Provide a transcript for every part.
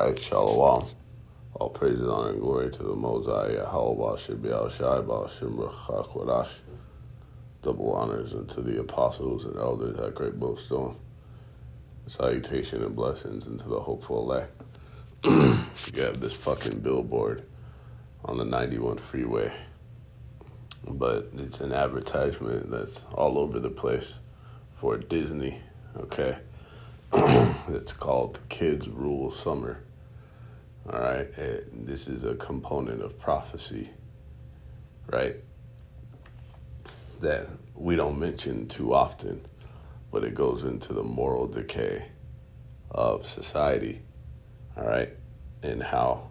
Alright, Shalom. All praises, honor, and glory to the Mosai, Yahweh, Shibiyah, Shaiba, Shimra, Chakwadash. Double honors unto the apostles and elders at Great Millstone. Salutation and blessings into the hopeful elect. You have this fucking billboard on the 91 freeway. But it's an advertisement that's all over the place for Disney, okay? It's called Kids Rule Summer. All right, this is a component of prophecy, right? That we don't mention too often, but it goes into the moral decay of society, all right? And how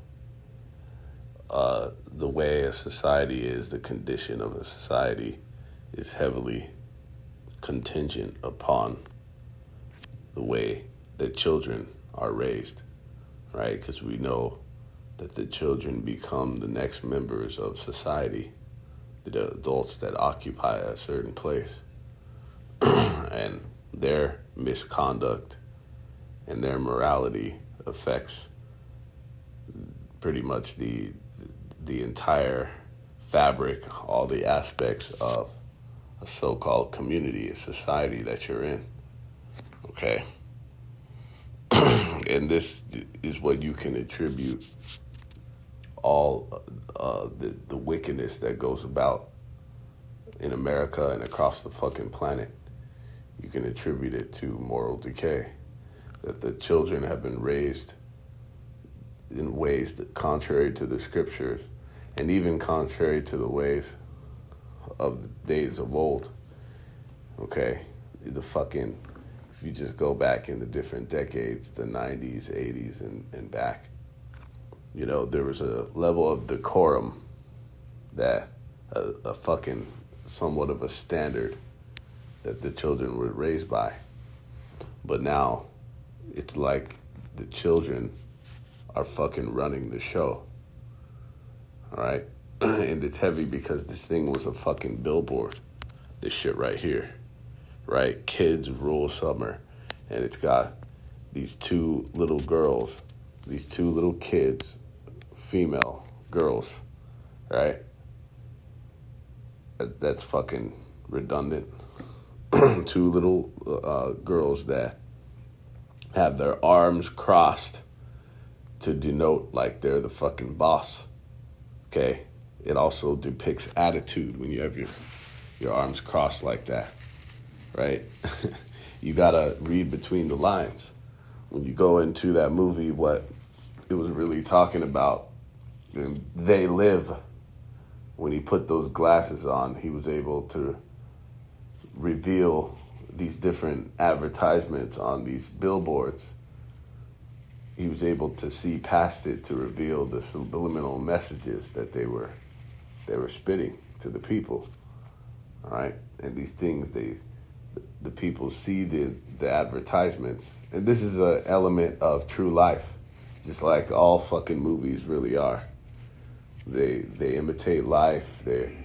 the way a society is, the condition of a society is heavily contingent upon the way that children are raised, right? Because we know that the children become the next members of society, the adults that occupy a certain place. And their misconduct and their morality affects pretty much the entire fabric, all the aspects of a so-called community, a society that you're in, okay? And this is what you can attribute all the wickedness that goes about in America and across the fucking planet. You can attribute it to moral decay, that the children have been raised in ways that contrary to the scriptures and even contrary to the ways of the days of old, okay? If you just go back in the different decades, the 90s, 80s, and back, you know, there was a level of decorum that a fucking somewhat of a standard that the children were raised by. But now it's like the children are fucking running the show. All right? And it's heavy because this thing was a fucking billboard. This shit right here. Right? Kids Rule Summer. And it's got these two little girls, these two little kids, female girls, right? That's fucking redundant. Two little girls that have their arms crossed to denote like they're the fucking boss, okay? It also depicts attitude when you have your arms crossed like that, right? You gotta read between the lines. When you go into that movie, what it was really talking about, They Live, when he put those glasses on, he was able to reveal these different advertisements on these billboards. He was able to see past it to reveal the subliminal messages that they were spitting to the people. All right, and these things, the people see the advertisements, and this is an element of true life, just like all fucking movies really are. They imitate life. They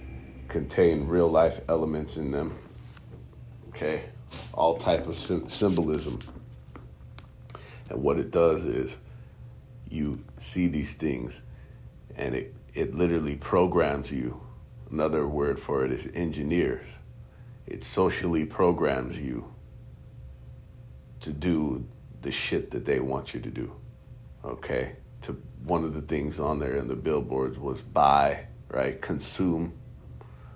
contain real life elements in them. Okay, all type of symbolism. And what it does is you see these things and it literally programs you. Another word for it is engineers. It socially programs you to do the shit that they want you to do. Okay? One of the things on there in the billboards was buy, right? Consume.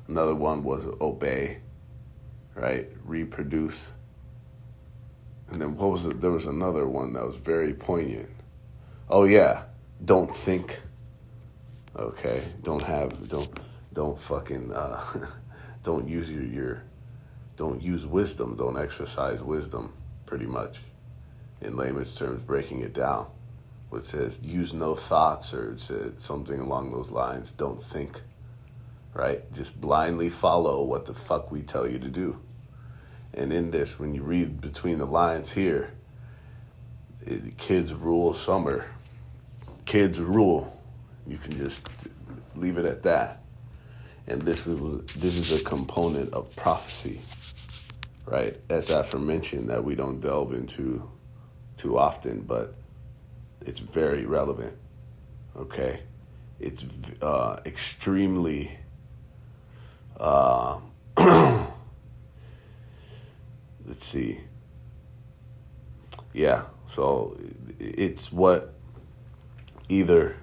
Another one was obey, right? Reproduce. And then there was another one that was very poignant. Oh yeah, don't think. Okay, don't fucking don't use don't use wisdom, don't exercise wisdom, pretty much. In layman's terms, breaking it down. What says use no thoughts, or it said something along those lines. Don't think, right? Just blindly follow what the fuck we tell you to do. And in this, when you read between the lines here, Kids Rule Summer. Kids rule. You can just leave it at that. And this is a component of prophecy, right? As aforementioned, that we don't delve into too often, but It's very relevant. Okay, it's extremely. Uh, let's see. Yeah, so it's what either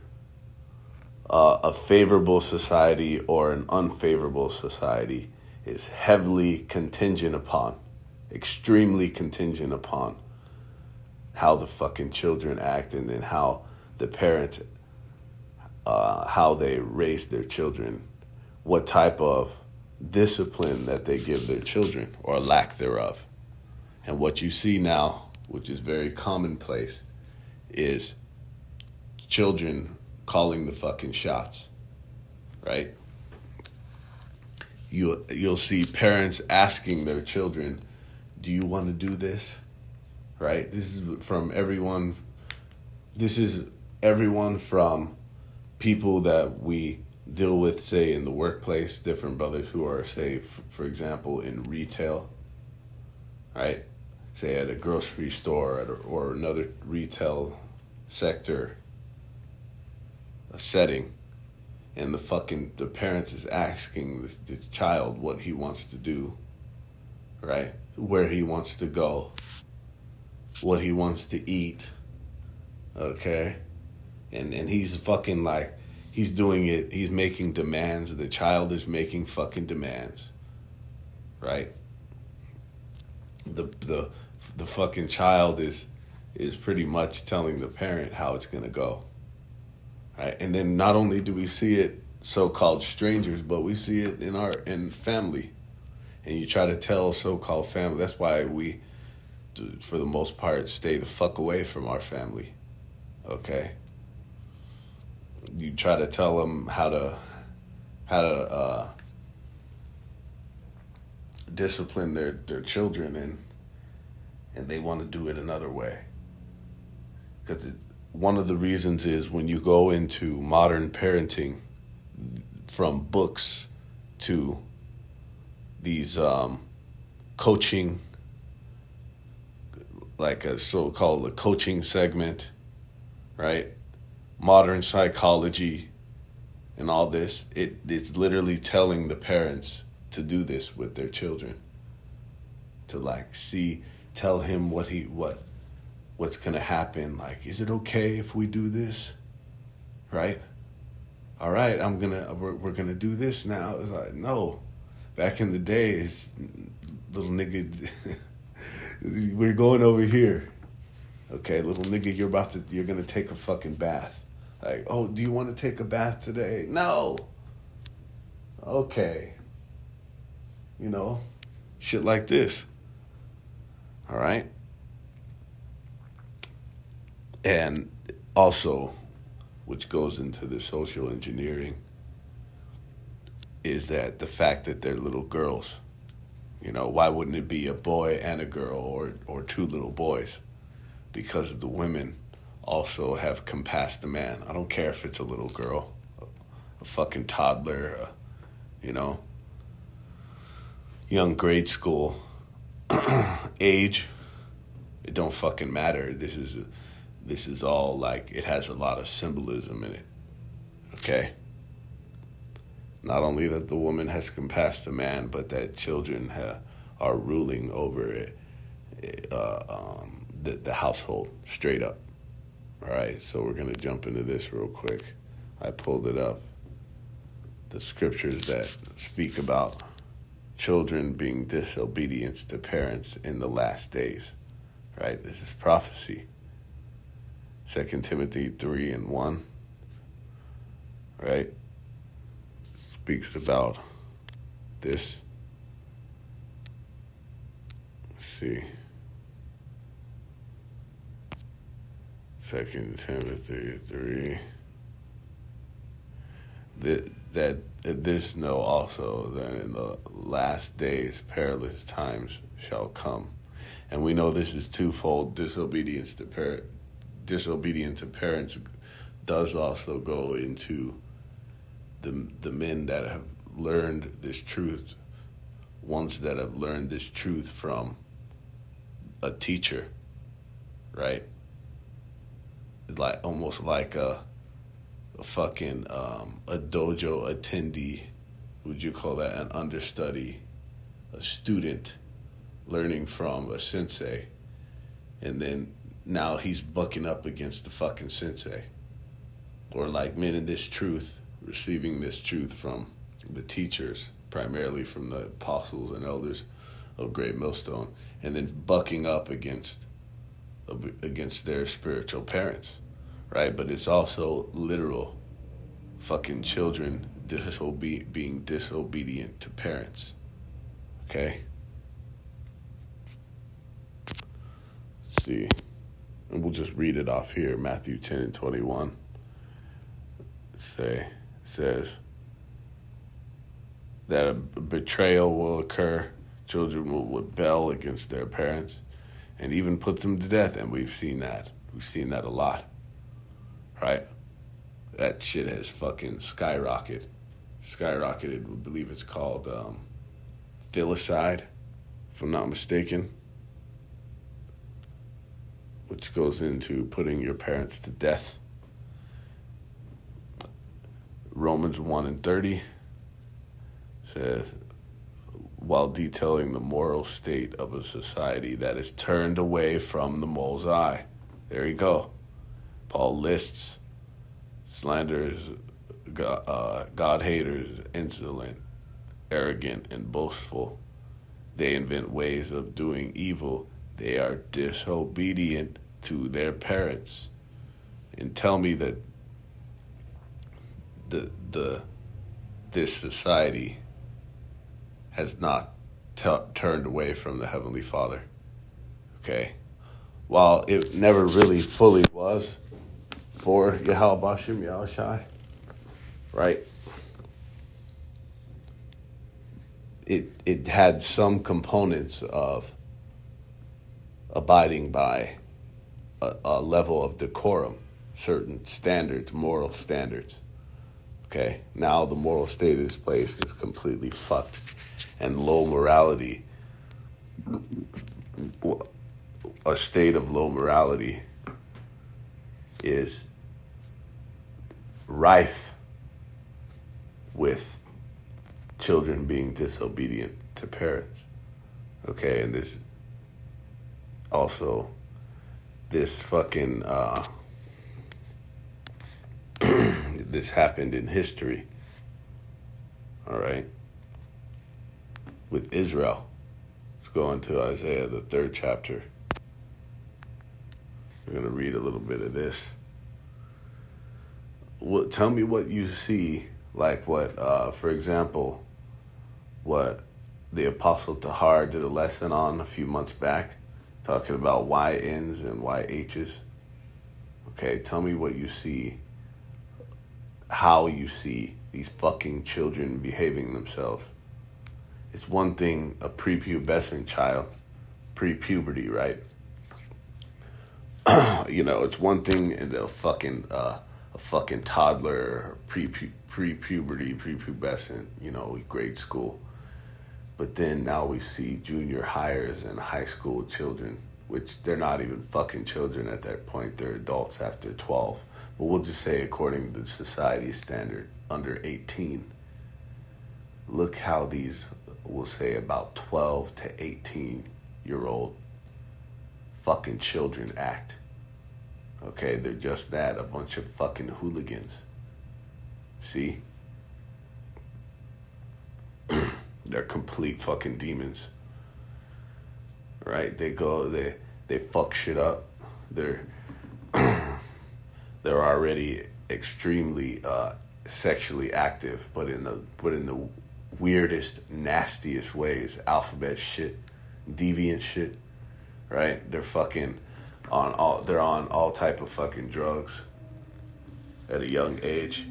a favorable society or an unfavorable society is heavily contingent upon, extremely contingent upon how the fucking children act, and then how the parents, how they raise their children, what type of discipline that they give their children or lack thereof. And what you see now, which is very commonplace, is children calling the fucking shots, right? You'll see parents asking their children, "Do you want to do this?" Right? This is from everyone. This is everyone from people that we deal with, say, in the workplace, different brothers who are, say, for example, in retail, right? Say at a grocery store or another retail sector, a setting, and the parents is asking the child what he wants to do, right? Where he wants to go, what he wants to eat, okay? And he's fucking like, he's doing it, he's making demands, the child is making fucking demands, right? The fucking child is pretty much telling the parent how it's gonna go. Right? And then not only do we see it so-called strangers, but we see it in family. And you try to tell so-called family. That's why we, for the most part, stay the fuck away from our family. Okay. You try to tell them how to discipline their children, and they want to do it another way. Because one of the reasons is when you go into modern parenting, from books to these coaching, like a so-called a coaching segment, right? Modern psychology and all this, it's literally telling the parents to do this with their children. To like tell him what's gonna happen. Like, is it okay if we do this? Right? All right, we're gonna do this now. It's like, no. Back in the days, little nigga, we're going over here. Okay, little nigga, you're gonna take a fucking bath. Like, oh, do you want to take a bath today? No. Okay. You know, shit like this. All right. And also, which goes into the social engineering, is that the fact that they're little girls. You know, why wouldn't it be a boy and a girl, or two little boys? Because the women also have compassed the man. I don't care if it's a little girl, a fucking toddler, you know, young grade school age. It don't fucking matter. This is all like, it has a lot of symbolism in it. Okay? Not only that the woman has compassed the man, but that children are ruling over it, the household, straight up. All right, so we're going to jump into this real quick. I pulled it up. The scriptures that speak about children being disobedient to parents in the last days. Right? This is prophecy. 2 Timothy 3:1. Right? Speaks about this. Let's see. 2 Timothy 3. That this know also that in the last days perilous times shall come. And we know this is twofold. Disobedience to parents does also go into the men that have learned this truth, ones that have learned this truth from a teacher, right? like almost like a fucking a dojo attendee. Would you call that an understudy? A student learning from a sensei, and then now he's bucking up against the fucking sensei. Or like men in this truth, receiving this truth from the teachers, primarily from the apostles and elders of Great Millstone, and then bucking up against their spiritual parents, right? But it's also literal fucking children being disobedient to parents, okay? Let's see. And we'll just read it off here, Matthew 10 and 21. Says that a betrayal will occur. Children will rebel against their parents and even put them to death. And we've seen that. We've seen that a lot, right? That shit has fucking skyrocketed. I believe it's called filicide, if I'm not mistaken, which goes into putting your parents to death. Romans 1 and 30 says, while detailing the moral state of a society that is turned away from the Most High. There you go. Paul lists slanderers, God haters, insolent, arrogant, and boastful. They invent ways of doing evil. They are disobedient to their parents. And tell me that this society has not turned away from the Heavenly Father. Okay? While it never really fully was for Yahweh Bashim Yahushai, right? It had some components of abiding by a level of decorum, certain standards, moral standards. Okay, now the moral state of this place is completely fucked, and low morality, a state of low morality is rife with children being disobedient to parents. Okay, and this fucking this happened in history, all right, with Israel. Let's go into Isaiah, the 3rd chapter. We're going to read a little bit of this. Tell me what you see, like what, for example, what the Apostle Tahar did a lesson on a few months back, talking about YNs and YHs. Okay, tell me what you see, how you see these fucking children behaving themselves. It's one thing, a prepubescent child, pre-puberty, right? It's one thing in a fucking toddler, pre-puberty, prepubescent, grade school. But then now we see junior hires and high school children, which they're not even fucking children at that point. They're adults after 12. But we'll just say according to the society standard, under 18. Look how these, we'll say about 12 to 18-year-old fucking children act. Okay, they're just that, a bunch of fucking hooligans. See? They're complete fucking demons. Right? They fuck shit up. They're already extremely sexually active, but in the weirdest, nastiest ways, alphabet shit, deviant shit, right? They're on all type of fucking drugs at a young age.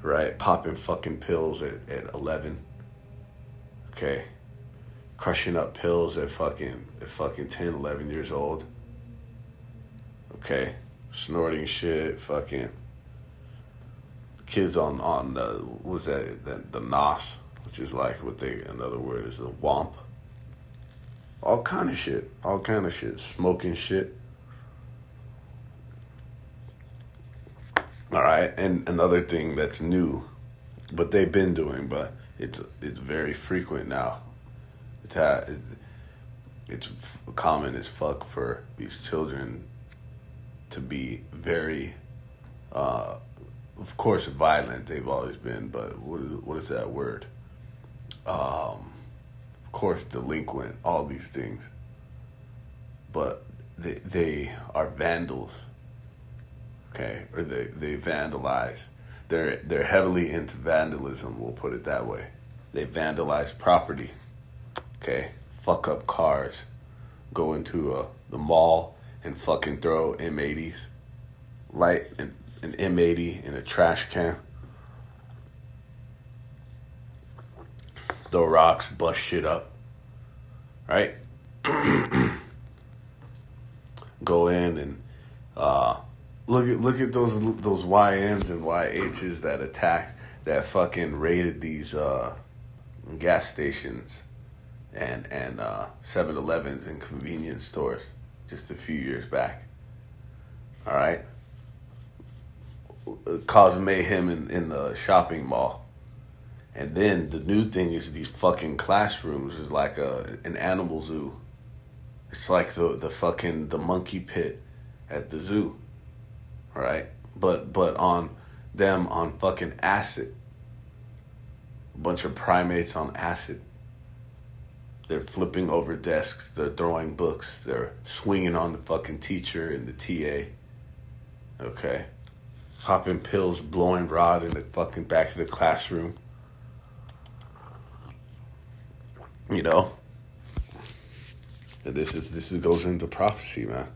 Right? Popping fucking pills at 11. Okay. Crushing up pills at fucking 10, 11 years old. Okay. Snorting shit, fucking kids on the, what's that, the NOS, which is like another word is the WOMP. All kind of shit. Smoking shit. All right, and another thing that's new, but they've been doing, but it's very frequent now. It's ha- it's common as fuck for these children to be very, of course, violent. They've always been, but what is that word? Of course, delinquent. All these things, but they are vandals, okay, or they vandalize. They're heavily into vandalism. We'll put it that way. They vandalize property, okay, fuck up cars, go into the mall and fucking throw M80s, light an M80 in a trash can, throw rocks, bust shit up, right? Go in and look at those YNs and YHs that attack that fucking raided these gas stations and 7-Elevens and convenience stores just a few years back. All right, caused mayhem in the shopping mall. And then the new thing is these fucking classrooms is like an animal zoo. It's like the fucking the monkey pit at the zoo, all right? But on them on fucking acid. A bunch of primates on acid. They're flipping over desks. They're throwing books. They're swinging on the fucking teacher and the TA. Okay, popping pills, blowing rod in the fucking back of the classroom. You know, and this goes into prophecy, man.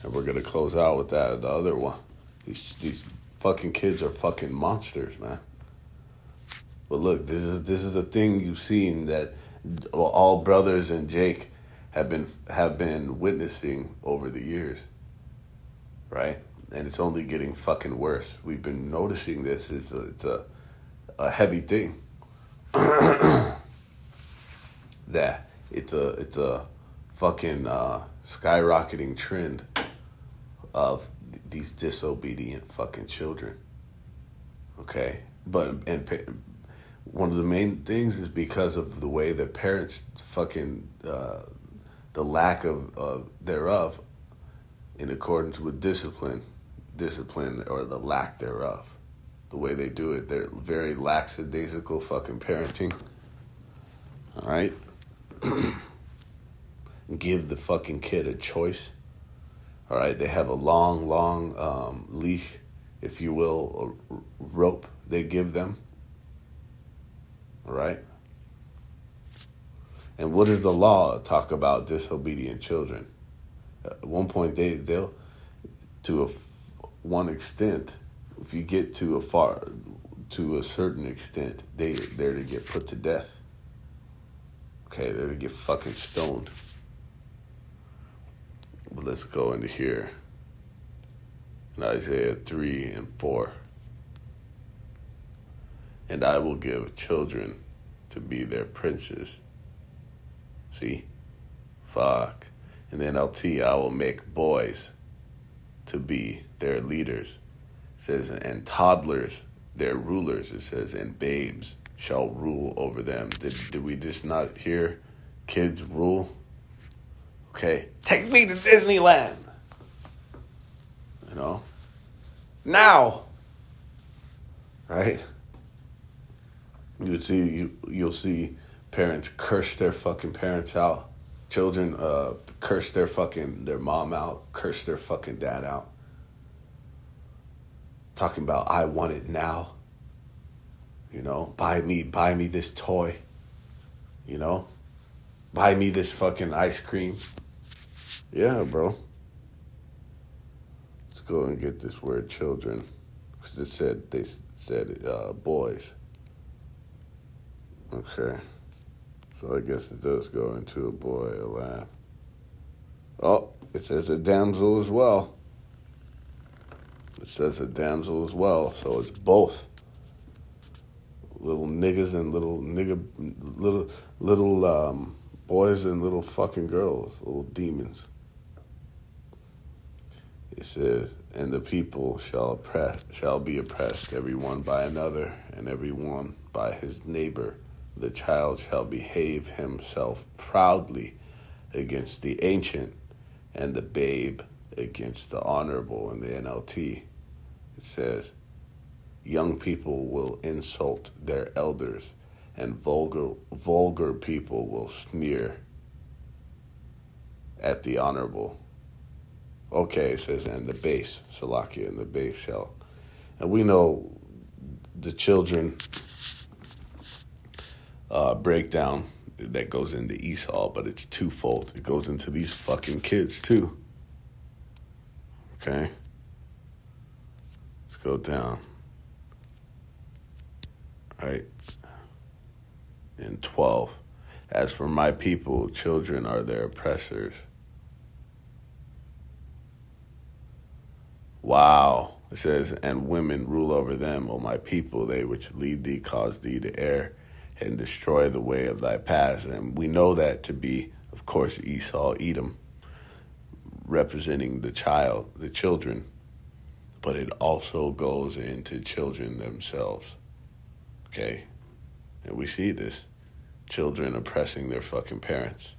And we're gonna close out with that. The other one, these fucking kids are fucking monsters, man. But look, this is a thing you've seen that all brothers and Jake have been witnessing over the years, right? And it's only getting fucking worse. We've been noticing this. It's a heavy thing. That it's a fucking skyrocketing trend of these disobedient fucking children. Okay, but one of the main things is because of the way that parents fucking the lack of thereof in accordance with discipline or the lack thereof. The way they do it, they're very lackadaisical fucking parenting. All right. Give the fucking kid a choice. All right, they have a long leash, if you will, a rope they give them. All right. And what does the law talk about disobedient children? At one point, they'll to one extent, if you get to a certain extent, they're to get put to death. Okay, they're to get fucking stoned. But let's go into here. In Isaiah 3 and 4. And I will give children to be their princes. See? Fuck. And then NLT, I will make boys to be their leaders. It says, and toddlers, their rulers. It says, and babes shall rule over them. Did we just not hear kids rule? Okay, take me to Disneyland. You know, now, right? You'll see parents curse their fucking parents out. Children curse their mom out, curse their fucking dad out. Talking about I want it now. You know, buy me this toy. You know, buy me this fucking ice cream. Yeah, bro. Let's go and get this word children. Because they said boys. Okay. So I guess it does go into a boy, a lad. Oh, it says a damsel as well. It says a damsel as well. So it's both. Little niggas and little boys and little fucking girls, little demons. It says, and the people shall be oppressed, every one by another, and every one by his neighbor. The child shall behave himself proudly against the ancient, and the babe against the honorable. In the NLT, it says, young people will insult their elders, and vulgar people will sneer at the honorable. Okay, it says, and the base, Salakia, and the base shall. And we know the children breakdown that goes into Esau, but it's twofold. It goes into these fucking kids too. Okay? Let's go down. Right? In 12. As for my people, children are their oppressors. Wow. It says, and women rule over them, O my people, they which lead thee cause thee to err and destroy the way of thy paths. And we know that to be, of course, Esau, Edom, representing the children, but it also goes into children themselves. Okay? And we see this. Children oppressing their fucking parents.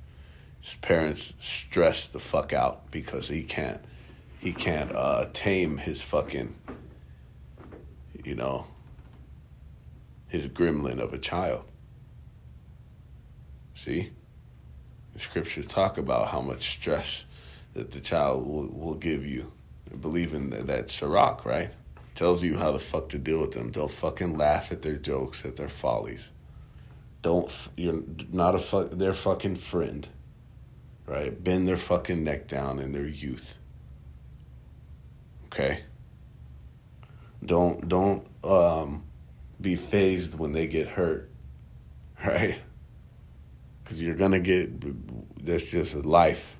His parents stress the fuck out because he can't tame his fucking, his gremlin of a child. See? The scriptures talk about how much stress that the child will give you. I believe in that Sirach, right? Tells you how the fuck to deal with them. Don't fucking laugh at their jokes, at their follies. You're not their fucking friend, right? Bend their fucking neck down in their youth. Okay? Don't be fazed when they get hurt, right? Because you're gonna that's just life.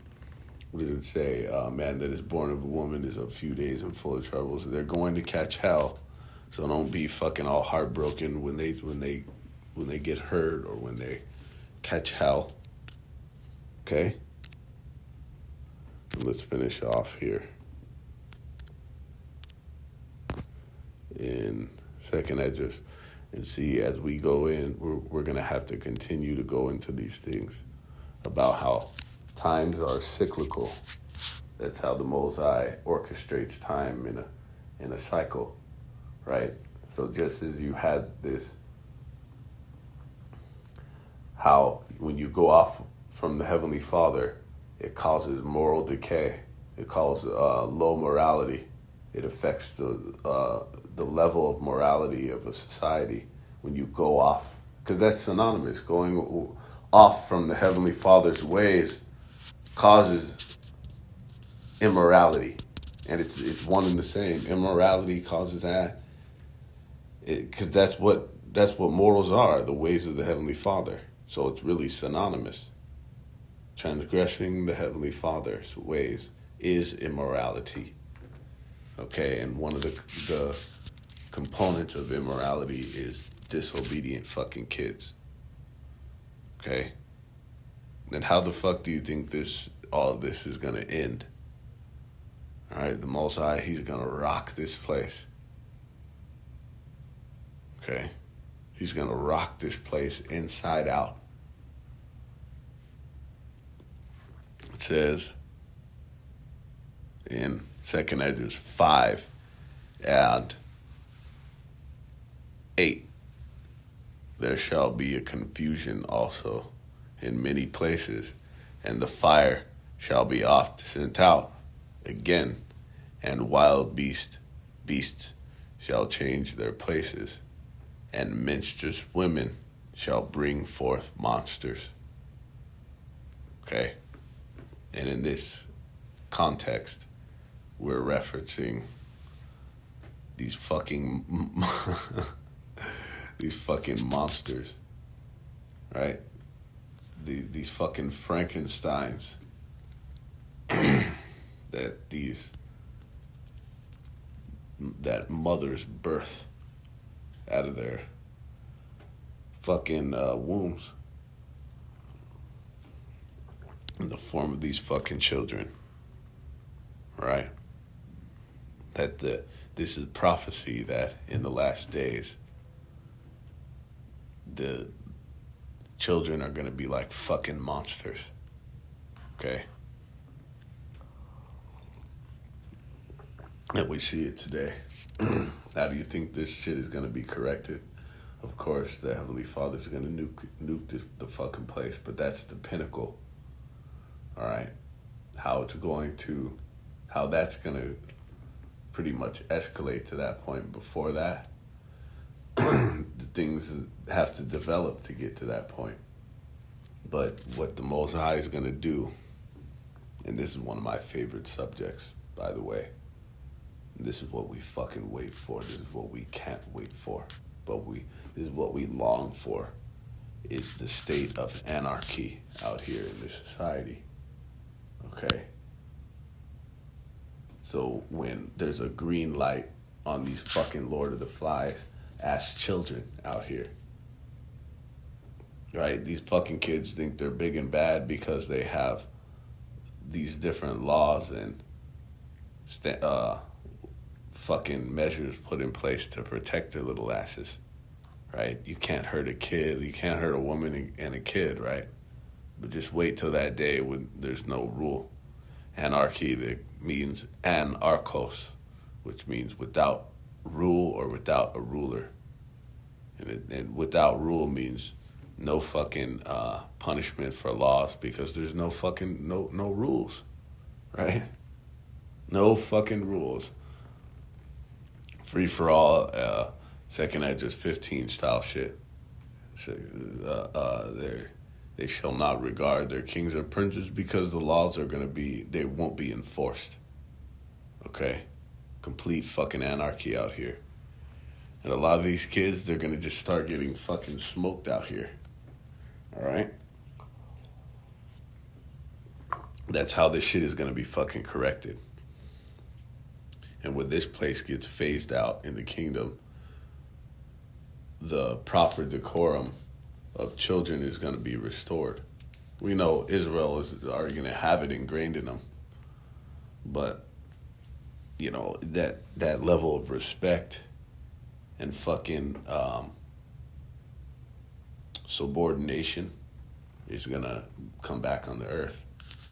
What does it say? A man that is born of a woman is a few days and full of troubles. They're going to catch hell. So don't be fucking all heartbroken when they get hurt or when they catch hell. Okay? And let's finish off here. In second address. And see, as we go in, we're going to have to continue to go into these things about how times are cyclical. That's how the Most High orchestrates time in a cycle, right? So just as you had this, how when you go off from the Heavenly Father, it causes moral decay. It causes low morality. It affects the level of morality of a society when you go off. Because that's synonymous. Going off from the Heavenly Father's ways causes immorality. And it's one and the same. Immorality causes that. Because that's what morals are, the ways of the Heavenly Father. So it's really synonymous. Transgressing the Heavenly Father's ways is immorality. Okay, and one of the components of immorality is disobedient fucking kids. Okay? Then how the fuck do you think all of this is gonna end? Alright, the Most High, he's gonna rock this place. Okay? He's gonna rock this place inside out. It says in 2nd Esdras 5 and 8, there shall be a confusion also in many places, and the fire shall be oft sent out again, and wild beasts shall change their places, and minstrous women shall bring forth monsters. Okay? And in this context, we're referencing these fucking monsters, right? These fucking Frankensteins that mothers birth out of their fucking wombs in the form of these fucking children, right? that this is prophecy that in the last days the children are going to be like fucking monsters. Okay? And we see it today. How do you think this shit is going to be corrected? Of course, the Heavenly Father's going to nuke the fucking place, but that's the pinnacle. All right? How that's going to pretty much escalate to that point. Before that, the things have to develop to get to that point. But what the Most High is going to do, and this is one of my favorite subjects, by the way, this is what we fucking wait for. This is what we can't wait for. This is what we long for, is the state of anarchy out here in this society. Okay? So when there's a green light on these fucking Lord of the Flies ass children out here, right? These fucking kids think they're big and bad because they have these different laws and fucking measures put in place to protect their little asses, right? You can't hurt a kid. You can't hurt a woman and a kid, right? But just wait till that day when there's no rule. Anarchy, that means anarchos, which means without rule or without a ruler. And without rule means no fucking punishment for laws, because there's no fucking no rules, right? No fucking rules. Free for all, second at just 15 style shit. So, they shall not regard their kings or princes, because the laws they won't be enforced. Okay? Complete fucking anarchy out here. And a lot of these kids, they're gonna just start getting fucking smoked out here. Alright? That's how this shit is gonna be fucking corrected. And when this place gets phased out in the kingdom, the proper decorum of children is going to be restored. We know Israel is already going to have it ingrained in them. But, you know, that level of respect and fucking subordination is going to come back on the earth.